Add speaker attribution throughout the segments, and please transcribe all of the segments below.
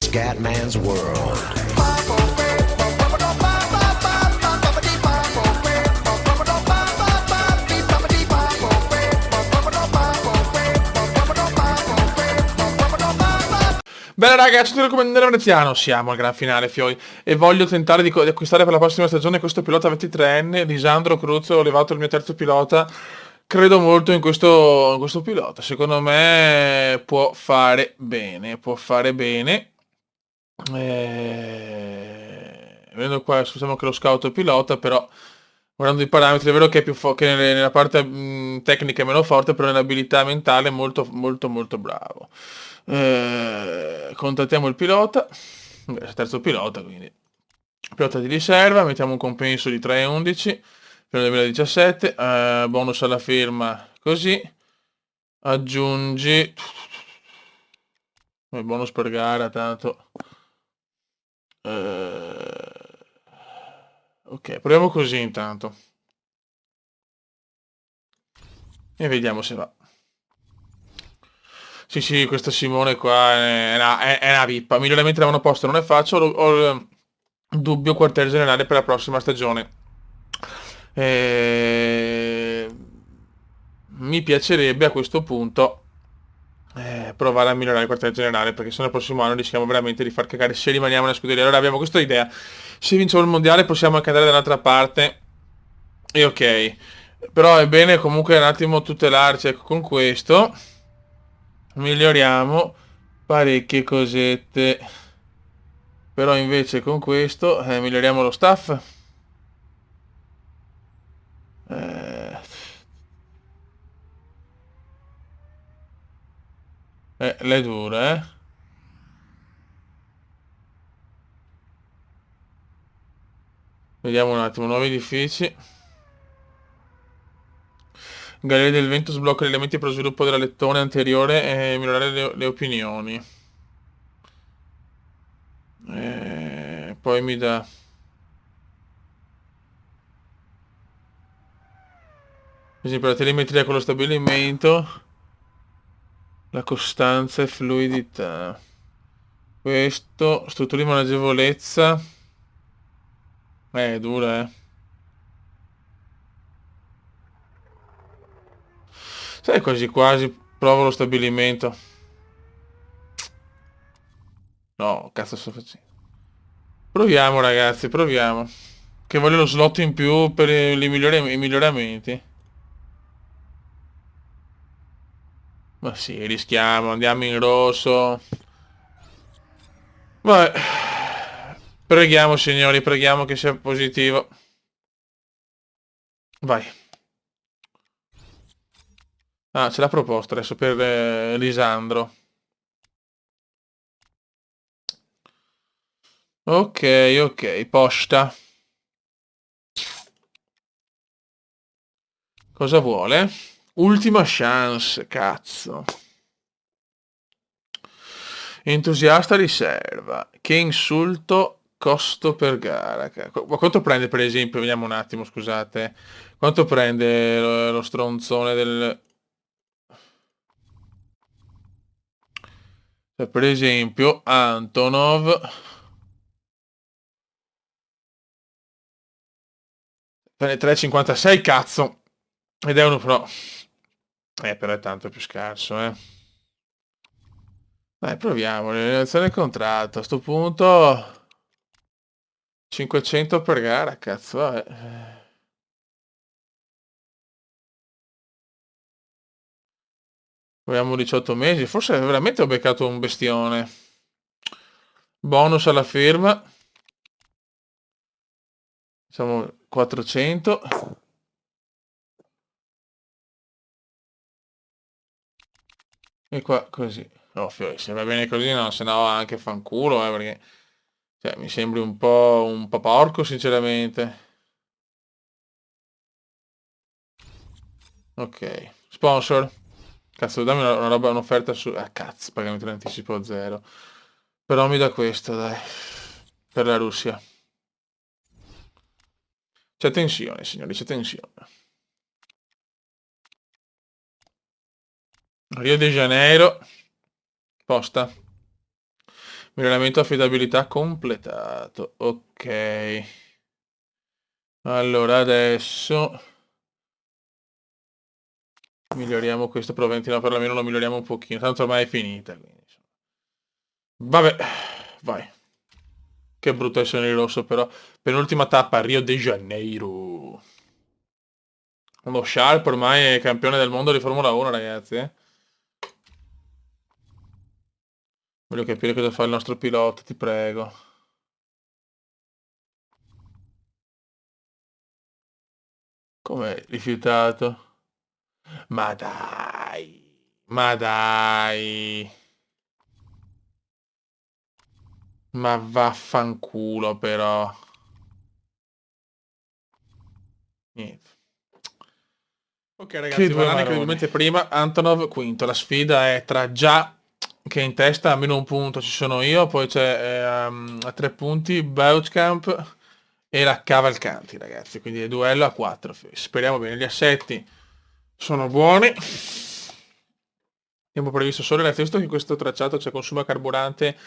Speaker 1: Scatman's World.
Speaker 2: Bene ragazzi, ti recomenderò Veneziano, siamo al gran finale fioi e voglio tentare di acquistare per la prossima stagione questo pilota 23enne, Lisandro Cruz, ho levato il mio terzo pilota, credo molto in questo pilota, secondo me può fare bene, vedendo qua, scusiamo che lo scout è pilota, però guardando i parametri è vero che è più che nella parte tecnica è meno forte, però nell'abilità mentale è molto molto molto bravo. Contattiamo il pilota, terzo pilota, quindi pilota di riserva, mettiamo un compenso di 3,11 per il 2017, bonus alla firma così, aggiungi bonus per gara tanto. Ok, proviamo così intanto e vediamo se va. Sì, questa Simone qua è una pippa. Miglioramenti l'avevano posto, non ne faccio. Ho il dubbio quartier generale per la prossima stagione. Eh, Mi piacerebbe a questo punto provare a migliorare il quartier generale, perché se no il prossimo anno rischiamo veramente di far cagare se rimaniamo nella scuderia. Allora abbiamo questa idea. Se vinciamo il mondiale possiamo anche andare dall'altra parte. E ok. Però è bene comunque un attimo tutelarci, ecco, con questo miglioriamo parecchie cosette, però invece con questo miglioriamo lo staff. Eh, L'è dura, eh. Vediamo un attimo, nuovi edifici. Galleria del vento sblocca gli elementi per lo sviluppo della lettone anteriore e migliorare le opinioni. Poi mi dà... Per esempio la telemetria con lo stabilimento, la costanza e fluidità. Questo, strutture di maneggevolezza. È dura, eh. Sai, quasi quasi provo lo stabilimento. No, cazzo sto facendo? Proviamo ragazzi, proviamo. Che voglio lo slot in più per i miglioramenti. Ma sì, rischiamo, andiamo in rosso. Vabbè. Preghiamo signori, preghiamo che sia positivo. Vai. Ah, ce l'ha proposto adesso per Lisandro. Ok, ok, posta. Cosa vuole? Ultima chance, cazzo. Entusiasta riserva. Che insulto costo per gara. Ma quanto prende per esempio? Vediamo un attimo, scusate. Quanto prende lo stronzone del... Per esempio, Antonov. Prende 3,56, cazzo. Ed è uno pro. Però è tanto più scarso, eh. Dai, proviamo. Realizzazione del contratto. A sto punto... 500 per gara, cazzo, vabbè. Proviamo 18 mesi. Forse veramente ho beccato un bestione. Bonus alla firma. Diciamo 400. E qua così. Ovvio, se va bene così no, se no anche fanculo, perché cioè, mi sembri un po' porco sinceramente. Ok. Sponsor. Cazzo, dammi una roba, un'offerta su... Ah, cazzo, pagamento in anticipo a zero. Però mi dà questo, dai. Per la Russia. C'è tensione, signori, c'è tensione. Rio de Janeiro. Posta. Miglioramento affidabilità completato. Ok. Allora adesso miglioriamo questo proventino, perlomeno lo miglioriamo un pochino. Tanto ormai è finita. Quindi. Vabbè, vai. Che brutto essere nel rosso però. Penultima tappa, Rio de Janeiro. Lo Sharp ormai è campione del mondo di Formula 1, ragazzi. Voglio capire cosa fa il nostro pilota, ti prego. Come rifiutato? Ma dai. Ma dai. Ma vaffanculo però. Niente. Ok ragazzi, Vanani incredibilmente prima, Antonov quinto. La sfida è tra già che in testa a meno un punto ci sono io, poi c'è a 3 punti Beuchkamp e la Cavalcanti ragazzi, quindi il duello a 4. Speriamo bene, gli assetti sono buoni. Tempo previsto solo, ragazzi, visto che in questo tracciato c'è consumo carburante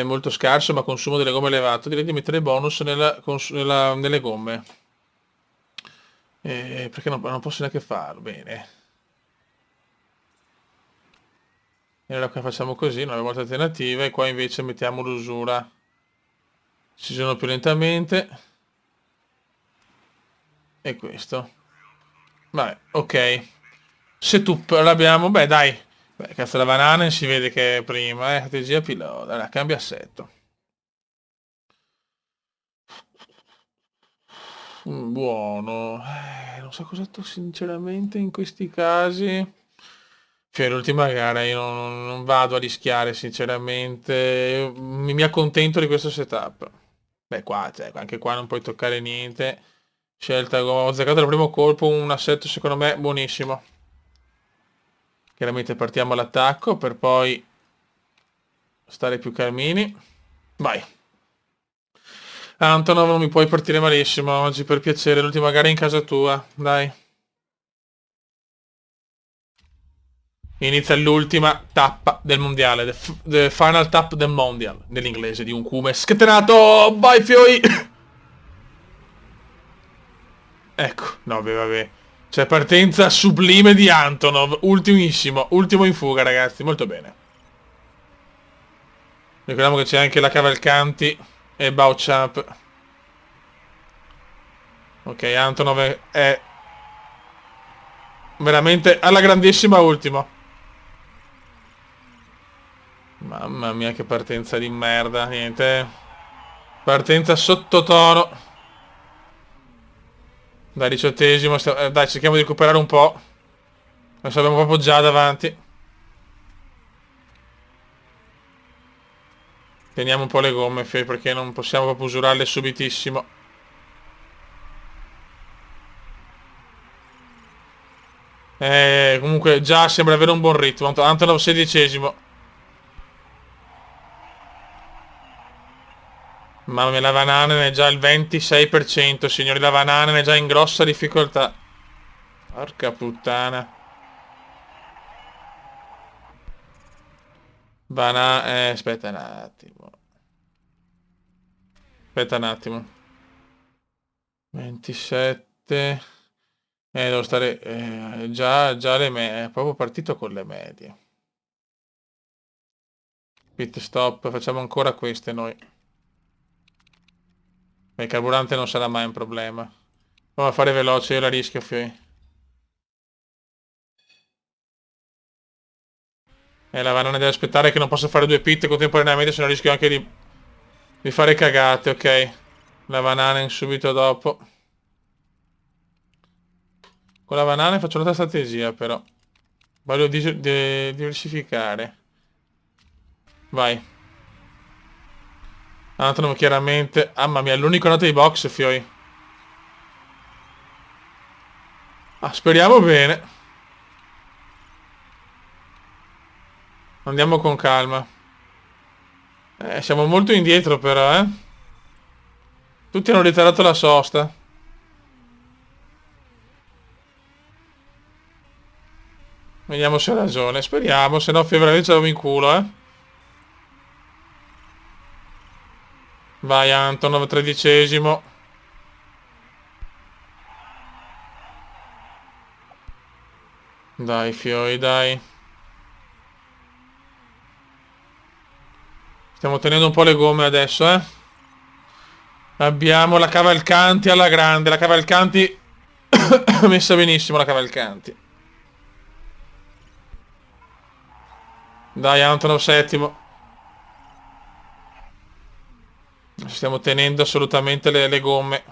Speaker 2: molto scarso ma consumo delle gomme elevato, direi di mettere bonus nelle gomme. Perché non posso neanche farlo, bene. E allora qua facciamo così, non abbiamo altre alternative, qua invece mettiamo l'usura. Si usano più lentamente. E questo. Vabbè, ok. Setup l'abbiamo, beh dai. Beh, cazzo la banana si vede che è prima, strategia pilota. Allora, cambia assetto. Buono. Non so cosa sinceramente in questi casi. Cioè, l'ultima gara io non vado a rischiare sinceramente. Mi accontento di questo setup. Beh, qua, cioè, anche qua non puoi toccare niente. Scelta, ho azzeccato al primo colpo un assetto secondo me buonissimo. Chiaramente partiamo all'attacco per poi stare più calmini. Vai. Antonov, non mi puoi partire malissimo oggi, per piacere. L'ultima gara è in casa tua. Dai. Inizia l'ultima tappa del mondiale. The final tap del mondial. Nell'inglese di un cume scatenato. Vai Fioi. Ecco. No, beh, vabbè. C'è partenza sublime di Antonov. Ultimissimo. Ultimo in fuga, ragazzi. Molto bene. Ricordiamo che c'è anche la Cavalcanti e Bauchamp. Ok, Antonov è veramente alla grandissima ultima. Mamma mia che partenza di merda, niente. Partenza sottotono. Dai, 18esimo, dai, cerchiamo di recuperare un po'. Adesso abbiamo proprio già davanti. Teniamo un po' le gomme, perché non possiamo proprio usurarle subitissimo. Comunque già sembra avere un buon ritmo. Antonov 16esimo. Mamma mia, la Vananen è già il 26%, signori, la Vananen è già in grossa difficoltà. Porca puttana. Aspetta un attimo. Aspetta un attimo. 27. Devo stare... già le medie. È proprio partito con le medie. Pit stop. Facciamo ancora queste noi. Il carburante non sarà mai un problema. Proviamo a fare veloce, io la rischio, Fioi. La Vanone deve aspettare che non posso fare due pit contemporaneamente, se no rischio anche di fare cagate, ok. La Vananen subito dopo. Con la Vananen faccio un'altra strategia, però. Voglio diversificare. Vai. Antonov chiaramente. Mamma mia, l'unico noto di box, Fioi. Ah, speriamo bene. Andiamo con calma. Siamo molto indietro però, eh. Tutti hanno ritirato la sosta. Vediamo se ha ragione. Speriamo, se no veramente ce l'avevo in culo, eh. Vai Antonov, 13esimo. Dai fioi, dai. Stiamo tenendo un po' le gomme adesso, eh. Abbiamo la Cavalcanti alla grande. La Cavalcanti messa benissimo, la Cavalcanti. Dai Antonov, settimo. Stiamo tenendo assolutamente le gomme.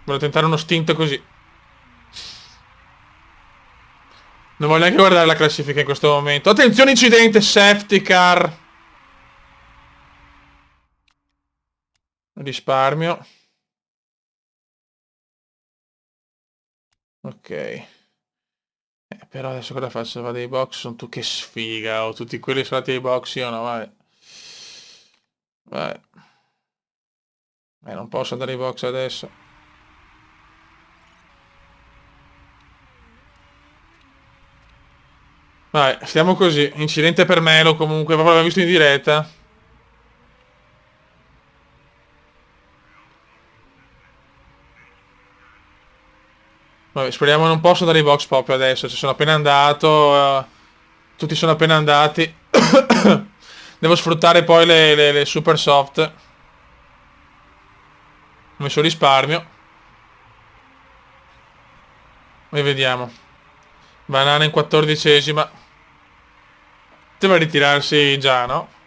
Speaker 2: Voglio tentare uno stint così. Non voglio neanche guardare la classifica in questo momento. Attenzione, incidente, safety car. Risparmio. Ok. Però adesso cosa faccio? Vado ai box, sono tu che sfiga. Ho tutti quelli sono andati ai box, io no, vai. Vai. Non posso andare ai box adesso. Vai, stiamo così. Incidente per Melo comunque, proprio l'abbiamo visto in diretta. Vabbè, speriamo non posso andare ai box proprio adesso. Ci sono appena andato. Tutti sono appena andati. Devo sfruttare poi le super soft. Ho messo risparmio. E vediamo. Banana in 14esima. Deve ritirarsi già, no?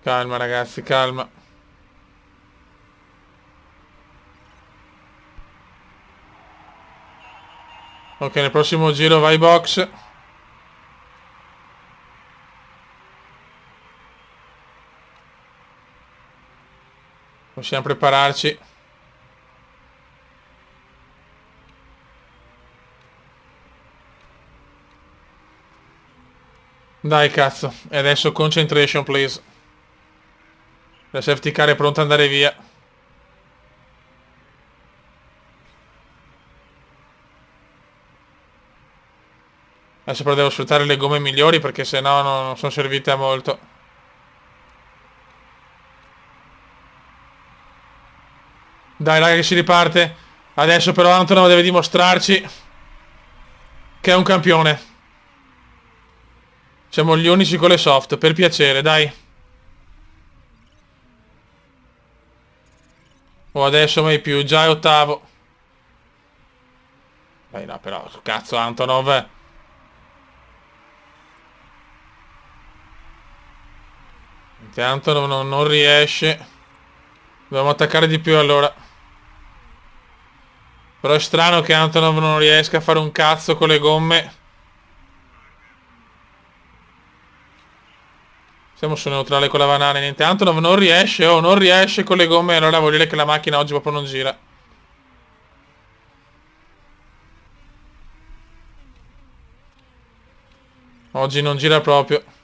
Speaker 2: Calma ragazzi, calma. Ok, nel prossimo giro vai box. Possiamo prepararci. Dai cazzo. E adesso concentration please. La safety car è pronta ad andare via. Adesso però devo sfruttare le gomme migliori perché sennò non sono servite a molto. Dai raga che si riparte. Adesso però Antonov deve dimostrarci che è un campione. Siamo gli unici con le soft, per piacere, dai. O adesso mai più, già è ottavo. Dai no però, cazzo Antonov. Intanto non riesce. Dobbiamo attaccare di più allora. Però è strano che Antonov non riesca a fare un cazzo con le gomme. Siamo su neutrale con la banana. Niente, Antonov non riesce, non riesce con le gomme. Allora vuol dire che la macchina oggi proprio non gira. Oggi non gira proprio.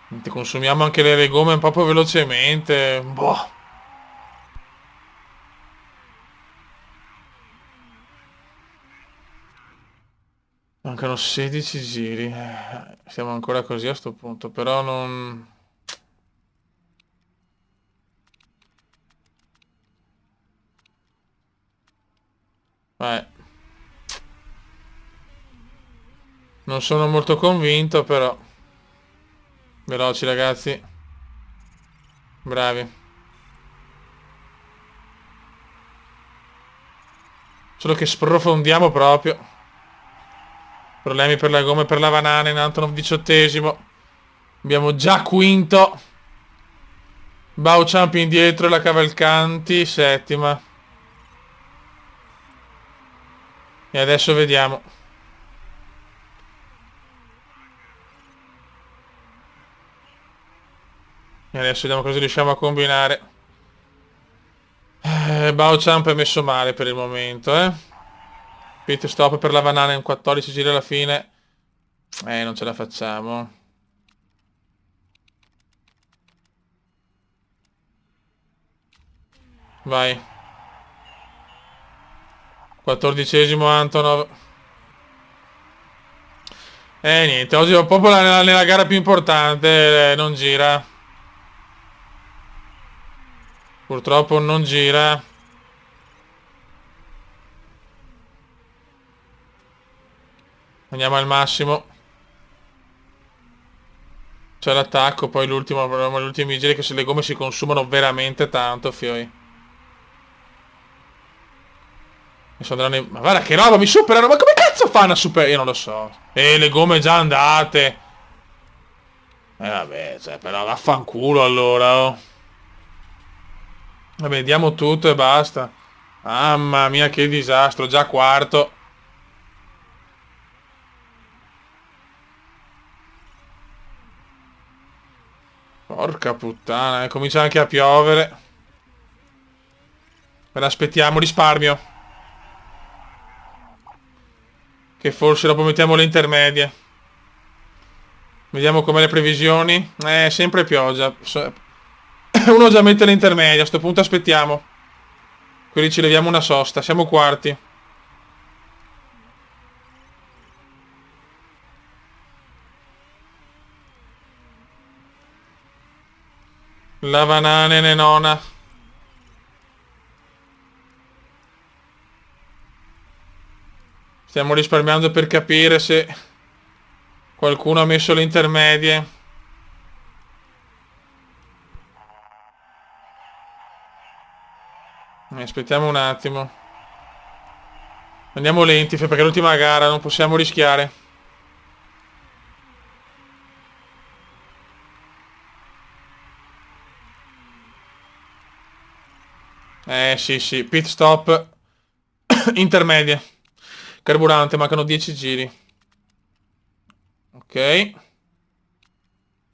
Speaker 2: Niente, consumiamo anche le gomme proprio velocemente. Boh. Mancano 16 giri. Siamo ancora così a sto punto. Però non... Non sono molto convinto, però. Veloci ragazzi. Bravi. Solo che sprofondiamo proprio. Problemi per la gomma e per la banana. In Antonov 18esimo. Abbiamo già quinto. Bauchamp indietro, la Cavalcanti settima. E adesso vediamo. E adesso vediamo cosa riusciamo a combinare. Bauchamp è messo male per il momento, Pit stop per la banana in 14 giri alla fine. Non ce la facciamo. Vai. 14esimo Antonov. Niente, oggi ho proprio nella gara più importante, non gira. Purtroppo non gira. Andiamo al massimo. C'è l'attacco, poi l'ultimo, gli ultimi giri che se le gomme si consumano veramente tanto, fioi. Ma guarda che roba, mi superano, ma come cazzo fanno a superare? Io non lo so. Le gomme già andate. Vabbè, cioè, però vaffanculo allora, oh. Vabbè, diamo tutto e basta. Mamma mia, che disastro, già quarto. Porca puttana, comincia anche a piovere. Me l'aspettiamo, risparmio. Che forse dopo mettiamo le intermedie. Vediamo com'è le previsioni. Sempre pioggia. Uno già mette le intermedie, a sto punto aspettiamo. Quindi ci leviamo una sosta, siamo quarti. La banana nona. Stiamo risparmiando per capire se qualcuno ha messo le intermedie. Aspettiamo un attimo. Andiamo lenti perché è l'ultima gara, non possiamo rischiare. Sì, sì, pit stop. Intermedie. Carburante, mancano 10 giri. Ok.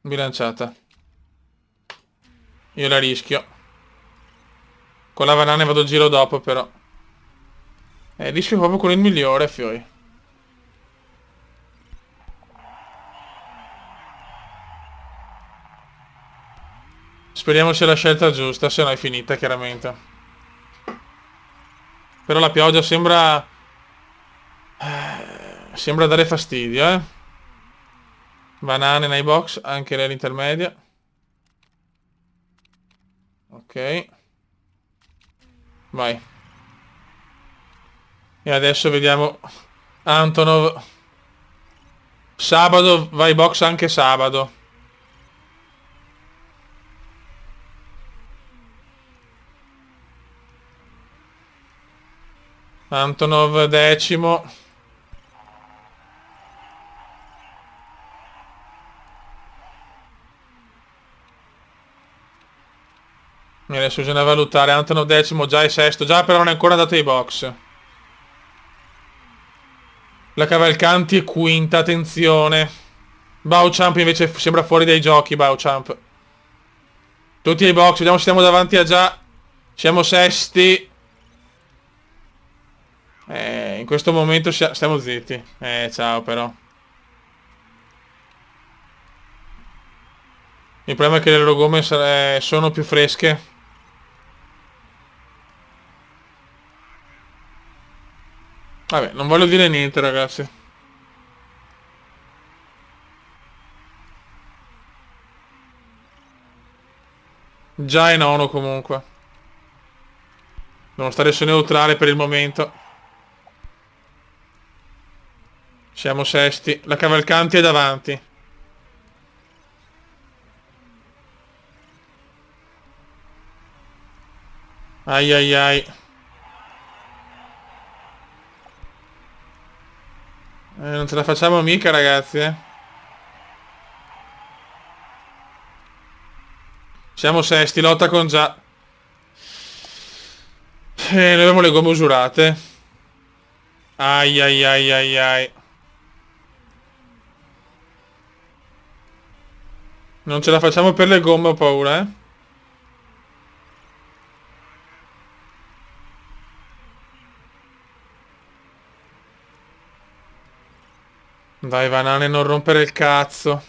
Speaker 2: Bilanciata. Io la rischio. Con la banana vado il giro dopo però. Rischio proprio con il migliore, fioi. Speriamo sia la scelta giusta, se no è finita chiaramente. Però la pioggia sembra... Sembra dare fastidio, eh. Banane nei box, anche nell'intermedia. Ok. Vai. E adesso vediamo Antonov. Sabato, vai box anche sabato. Antonov decimo. Adesso bisogna valutare. Antonov decimo, già è sesto. Già però non è ancora andato ai box. La Cavalcanti è quinta, attenzione. Bauchamp invece sembra fuori dai giochi, Bauchamp. Tutti ai box, vediamo se siamo davanti a già. Siamo sesti. In questo momento stiamo zitti. Ciao però. Il problema è che le loro gomme sono più fresche. Vabbè, non voglio dire niente, ragazzi. Già è nono comunque. Devo stare su neutrale per il momento. Siamo sesti. La Cavalcanti è davanti. Ai ai ai. Non ce la facciamo mica, ragazzi, eh. Siamo sesti, lotta con già. Noi abbiamo le gomme usurate. Ai ai ai ai ai. Non ce la facciamo per le gomme, ho paura, eh. Dai, banane, non rompere il cazzo.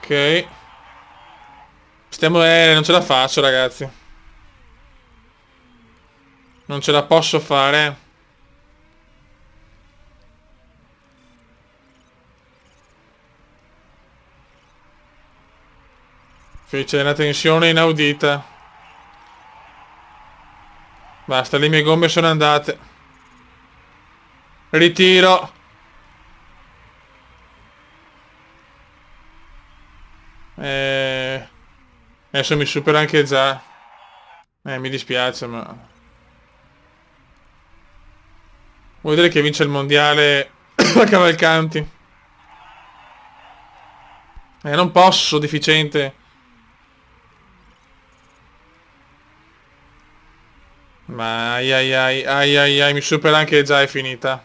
Speaker 2: Ok. Stiamo... non ce la faccio, ragazzi. Non ce la posso fare. C'è una tensione inaudita. Basta, le mie gomme sono andate. Ritiro. Adesso mi supera anche già. Mi dispiace, ma... Vuoi vedere che vince il mondiale a Cavalcanti? Non posso, deficiente. Ma ai ai ai ai ai ai, mi supera anche già, è finita.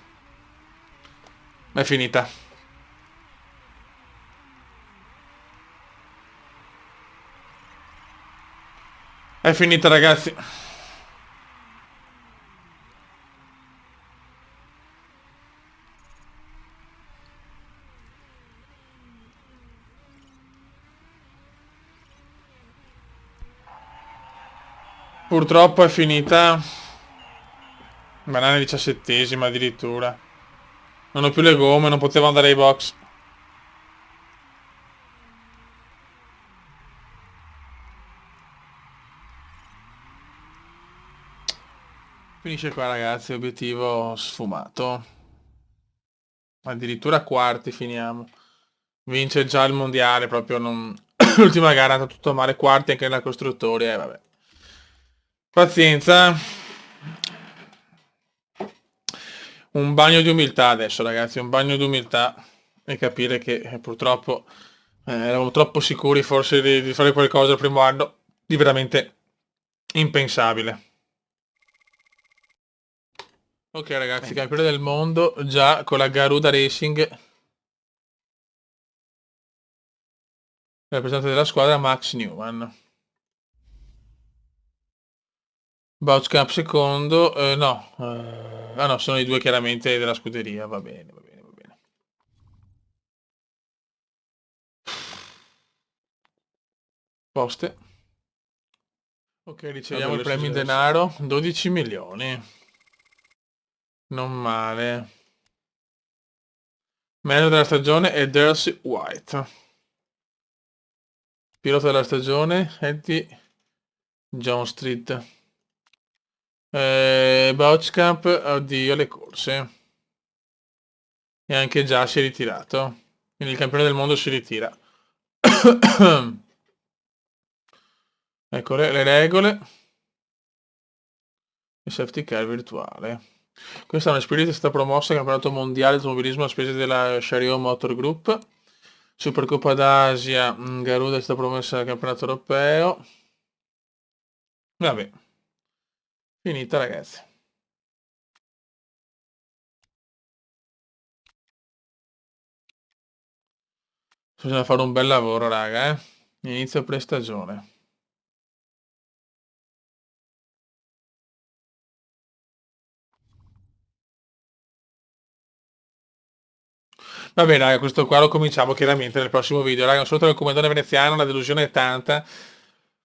Speaker 2: È finita. È finita, ragazzi. Purtroppo è finita. Banana 17esima addirittura. Non ho più le gomme, non potevo andare ai box. Finisce qua, ragazzi, obiettivo sfumato. Addirittura quarti finiamo. Vince già il mondiale, proprio non... L'ultima gara è andata tutto male, quarti anche nella costruttori, vabbè. Pazienza. Un bagno di umiltà adesso, ragazzi, un bagno di umiltà. E capire che purtroppo eravamo troppo sicuri forse di fare qualcosa il primo anno di veramente impensabile. Ok, ragazzi, campione del mondo già con la Garuda Racing. Rappresentante della squadra Max Newman. Boutcamp secondo, no, ah no, sono i due chiaramente della scuderia, va bene, va bene, va bene. Poste. Ok, riceviamo il premio in denaro, 12 milioni. Non male. Manager della stagione è Darcy White. Pilota della stagione Eddie John Street. Boutcamp, oddio, le corse. E anche già si è ritirato. Quindi il campione del mondo si ritira. Ecco le regole. E safety car virtuale. Questa è una Spirit, è stata promossa al campionato mondiale di automobilismo a spese della Chariot Motor Group. Supercoppa d'Asia, Garuda è stata promessa al campionato europeo. Vabbè. Finita, ragazzi. Bisogna fare un bel lavoro, raga, Inizio prestagione. Va bene, raga, questo qua lo cominciamo chiaramente nel prossimo video. Raga, un saluto dal comandante veneziano, la delusione è tanta.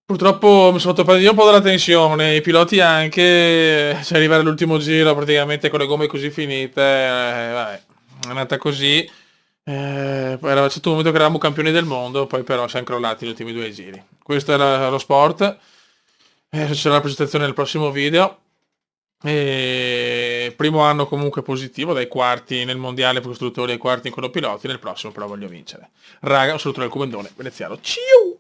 Speaker 2: Purtroppo mi sono toppato io un po' dalla tensione, i piloti anche, cioè arrivare all'ultimo giro praticamente con le gomme così finite, vabbè, è andata così. Era stato un momento che eravamo campioni del mondo, poi però siamo crollati gli ultimi due giri. Questo era lo sport. Ci sarà la presentazione nel prossimo video. Primo anno comunque positivo, dai quarti nel mondiale per costruttori ai quarti in quello piloti, nel prossimo però voglio vincere. Raga, un saluto dal comandone veneziano. Ciao!